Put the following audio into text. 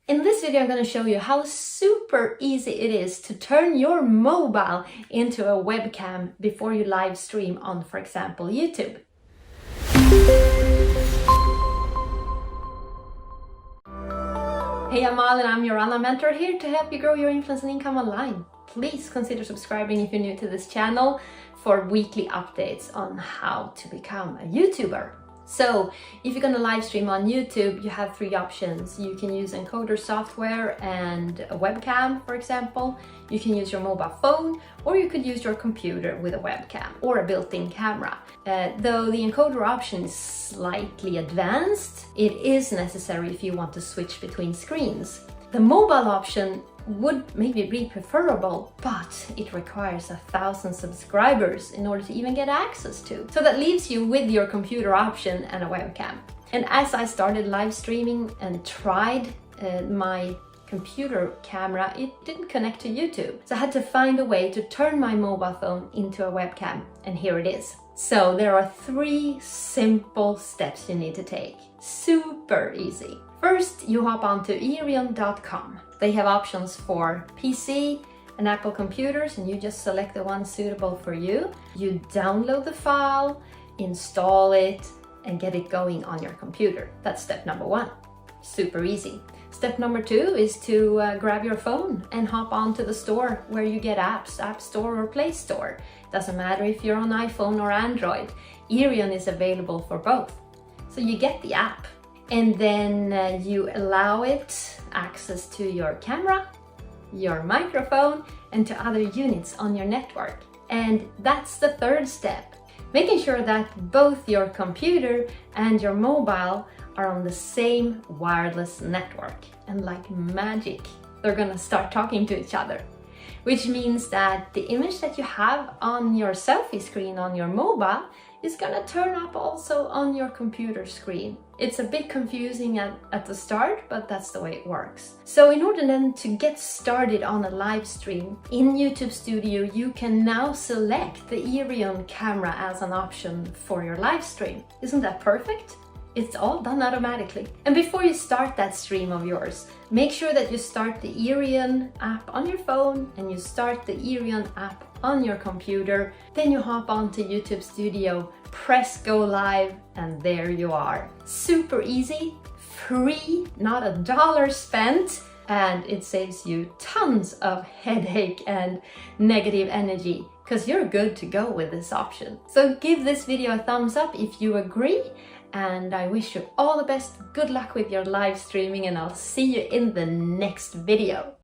In this video, I'm going to show you how super easy it is to turn your mobile into a webcam before you live stream on, for example, YouTube. Hey, I'm Malin, I'm your online mentor here to help you grow your influence and income online. Please consider subscribing if you're new to this channel for weekly updates on how to become a YouTuber. So if you're going to live stream on YouTube, you have three options. You can use encoder software and a webcam, for example. You can use your mobile phone, or you could use your computer with a webcam or a built-in camera. Though the encoder option is slightly advanced, it is necessary if you want to switch between screens. The mobile option would maybe be preferable, but it requires 1,000 subscribers in order to even get access to. So that leaves you with your computer option and a webcam. And as I started live streaming and tried my computer camera, it didn't connect to YouTube. So I had to find a way to turn my mobile phone into a webcam, and here it is. So there are 3 simple steps you need to take. Super easy. First, you hop onto Earion.com. They have options for PC and Apple computers, and you just select the one suitable for you. You download the file, install it, and get it going on your computer. That's step number 1. Super easy. Step number 2 is to grab your phone and hop onto the store where you get apps, App Store or Play Store. Doesn't matter if you're on iPhone or Android. Earion is available for both. So you get the app, and then you allow it access to your camera, your microphone, and to other units on your network. And that's the 3rd step. Making sure that both your computer and your mobile are on the same wireless network. And like magic, they're gonna start talking to each other. Which means that the image that you have on your selfie screen on your mobile is gonna turn up also on your computer screen. It's a bit confusing at the start, but that's the way it works. So in order then to get started on a live stream in YouTube Studio, you can now select the Earion camera as an option for your live stream. Isn't that perfect? It's all done automatically. And before you start that stream of yours, make sure that you start the Earion app on your phone and you start the Earion app on your computer. Then you hop onto YouTube Studio, press go live, and there you are. Super easy, free, not $1 spent, and it saves you tons of headache and negative energy because you're good to go with this option. So give this video a thumbs up if you agree. And I wish you all the best. Good luck with your live streaming, and I'll see you in the next video.